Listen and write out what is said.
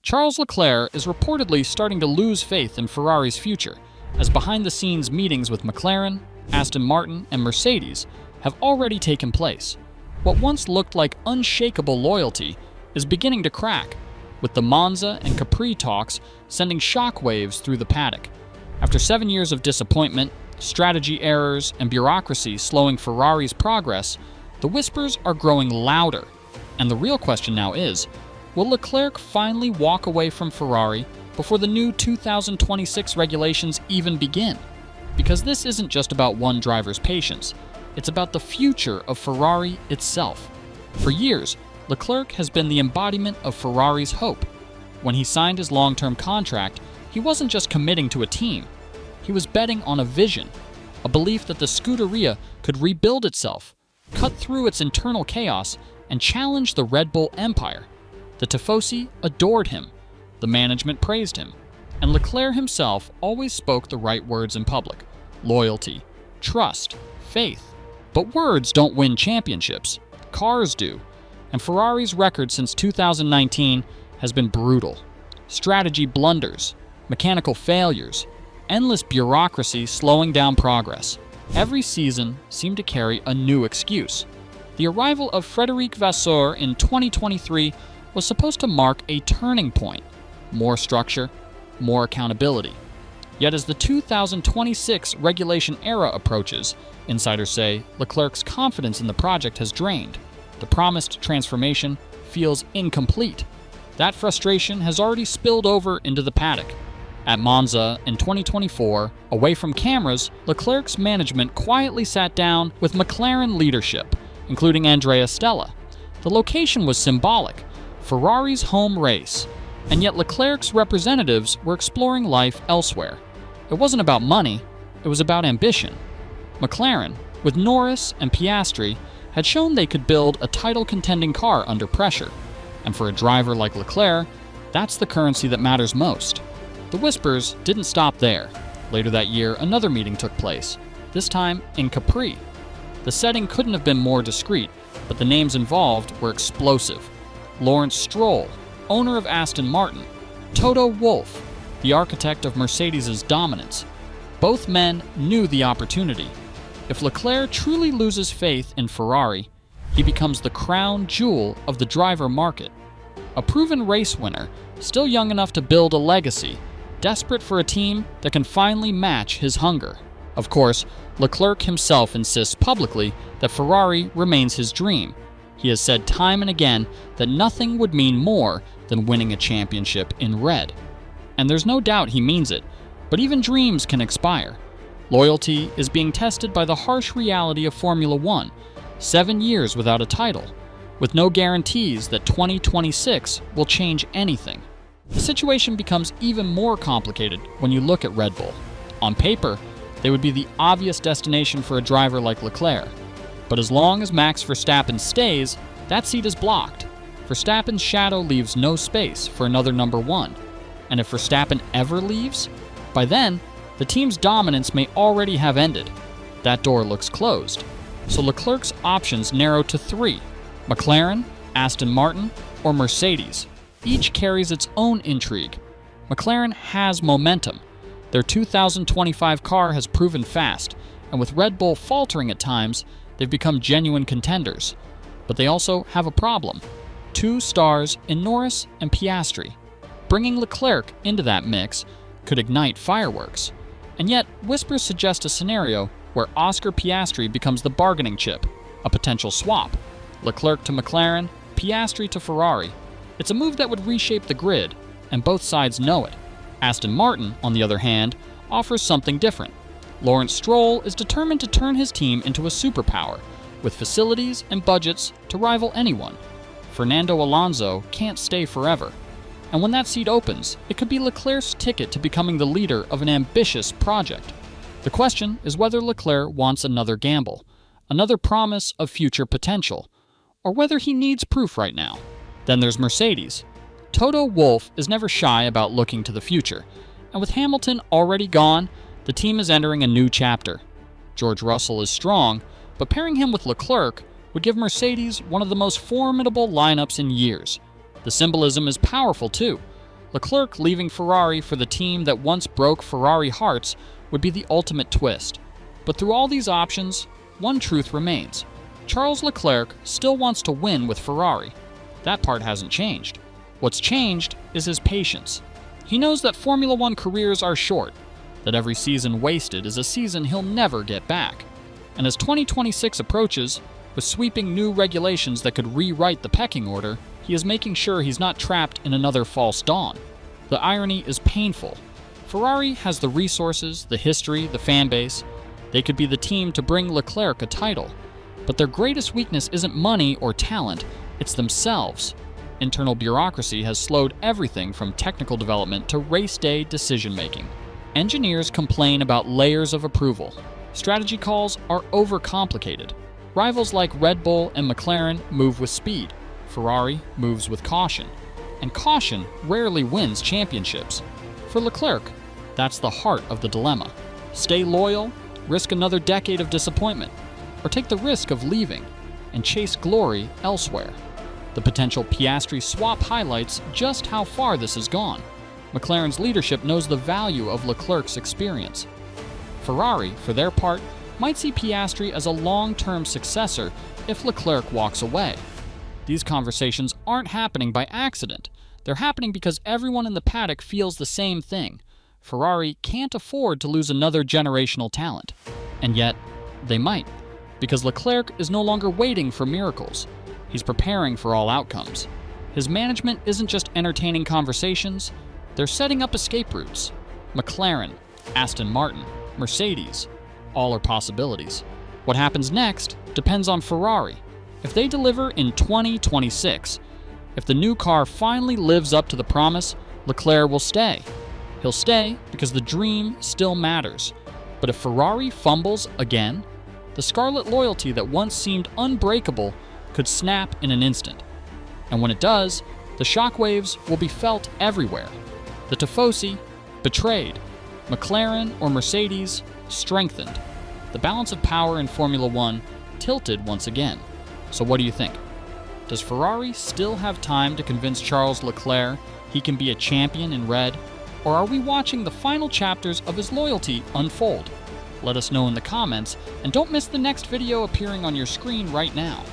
Charles Leclerc is reportedly starting to lose faith in Ferrari's future, as behind-the-scenes meetings with McLaren, Aston Martin, and Mercedes have already taken place. What once looked like unshakable loyalty is beginning to crack, with the Monza and Capri talks sending shockwaves through the paddock. After 7 years of disappointment, strategy errors, and bureaucracy slowing Ferrari's progress, the whispers are growing louder. And the real question now is, will Leclerc finally walk away from Ferrari before the new 2026 regulations even begin? Because this isn't just about one driver's patience, it's about the future of Ferrari itself. For years, Leclerc has been the embodiment of Ferrari's hope. When he signed his long-term contract, he wasn't just committing to a team. He was betting on a vision, a belief that the Scuderia could rebuild itself, cut through its internal chaos, and challenge the Red Bull empire. The Tifosi adored him, the management praised him, and Leclerc himself always spoke the right words in public: loyalty, trust, faith. But words don't win championships, cars do, and Ferrari's record since 2019 has been brutal. Strategy blunders, mechanical failures, endless bureaucracy slowing down progress. Every season seemed to carry a new excuse. The arrival of Frédéric Vasseur in 2023 was supposed to mark a turning point. More structure, more accountability. Yet as the 2026 regulation era approaches, insiders say Leclerc's confidence in the project has drained. The promised transformation feels incomplete. That frustration has already spilled over into the paddock. At Monza in 2024, away from cameras, Leclerc's management quietly sat down with McLaren leadership, including Andrea Stella. The location was symbolic, Ferrari's home race, and yet Leclerc's representatives were exploring life elsewhere. It wasn't about money, it was about ambition. McLaren, with Norris and Piastri, had shown they could build a title-contending car under pressure, and for a driver like Leclerc, that's the currency that matters most. The whispers didn't stop there. Later that year, another meeting took place, this time in Capri. The setting couldn't have been more discreet, but the names involved were explosive. Lawrence Stroll, owner of Aston Martin; Toto Wolff, the architect of Mercedes' dominance. Both men knew the opportunity. If Leclerc truly loses faith in Ferrari, he becomes the crown jewel of the driver market. A proven race winner, still young enough to build a legacy, desperate for a team that can finally match his hunger. Of course, Leclerc himself insists publicly that Ferrari remains his dream. He has said time and again that nothing would mean more than winning a championship in red. And there's no doubt he means it, but even dreams can expire. Loyalty is being tested by the harsh reality of Formula One, 7 years without a title, with no guarantees that 2026 will change anything. The situation becomes even more complicated when you look at Red Bull. On paper, they would be the obvious destination for a driver like Leclerc. But as long as Max Verstappen stays, that seat is blocked. Verstappen's shadow leaves no space for another number one. And if Verstappen ever leaves, by then, the team's dominance may already have ended. That door looks closed. So Leclerc's options narrow to 3: McLaren, Aston Martin, or Mercedes. Each carries its own intrigue. McLaren has momentum. Their 2025 car has proven fast, and with Red Bull faltering at times, they've become genuine contenders. But they also have a problem: 2 stars in Norris and Piastri. Bringing Leclerc into that mix could ignite fireworks. And yet, whispers suggest a scenario where Oscar Piastri becomes the bargaining chip, a potential swap. Leclerc to McLaren, Piastri to Ferrari. It's a move that would reshape the grid, and both sides know it. Aston Martin, on the other hand, offers something different. Lawrence Stroll is determined to turn his team into a superpower, with facilities and budgets to rival anyone. Fernando Alonso can't stay forever. And when that seat opens, it could be Leclerc's ticket to becoming the leader of an ambitious project. The question is whether Leclerc wants another gamble, another promise of future potential, or whether he needs proof right now. Then there's Mercedes. Toto Wolff is never shy about looking to the future, and with Hamilton already gone, the team is entering a new chapter. George Russell is strong, but pairing him with Leclerc would give Mercedes one of the most formidable lineups in years. The symbolism is powerful too. Leclerc leaving Ferrari for the team that once broke Ferrari hearts would be the ultimate twist. But through all these options, one truth remains. Charles Leclerc still wants to win with Ferrari. That part hasn't changed. What's changed is his patience. He knows that Formula One careers are short, that every season wasted is a season he'll never get back. And as 2026 approaches, with sweeping new regulations that could rewrite the pecking order, he is making sure he's not trapped in another false dawn. The irony is painful. Ferrari has the resources, the history, the fan base. They could be the team to bring Leclerc a title. But their greatest weakness isn't money or talent, it's themselves. Internal bureaucracy has slowed everything from technical development to race day decision-making. Engineers complain about layers of approval. Strategy calls are overcomplicated. Rivals like Red Bull and McLaren move with speed. Ferrari moves with caution. And caution rarely wins championships. For Leclerc, that's the heart of the dilemma. Stay loyal, risk another decade of disappointment, or take the risk of leaving and chase glory elsewhere. The potential Piastri swap highlights just how far this has gone. McLaren's leadership knows the value of Leclerc's experience. Ferrari, for their part, might see Piastri as a long-term successor if Leclerc walks away. These conversations aren't happening by accident. They're happening because everyone in the paddock feels the same thing. Ferrari can't afford to lose another generational talent. And yet, they might. Because Leclerc is no longer waiting for miracles. He's preparing for all outcomes. His management isn't just entertaining conversations, they're setting up escape routes. McLaren, Aston Martin, Mercedes, all are possibilities. What happens next depends on Ferrari. If they deliver in 2026, if the new car finally lives up to the promise, Leclerc will stay. He'll stay because the dream still matters. But if Ferrari fumbles again, the scarlet loyalty that once seemed unbreakable could snap in an instant. And when it does, the shockwaves will be felt everywhere. The Tifosi, betrayed. McLaren or Mercedes, strengthened. The balance of power in Formula One tilted once again. So what do you think? Does Ferrari still have time to convince Charles Leclerc he can be a champion in red? Or are we watching the final chapters of his loyalty unfold? Let us know in the comments, and don't miss the next video appearing on your screen right now.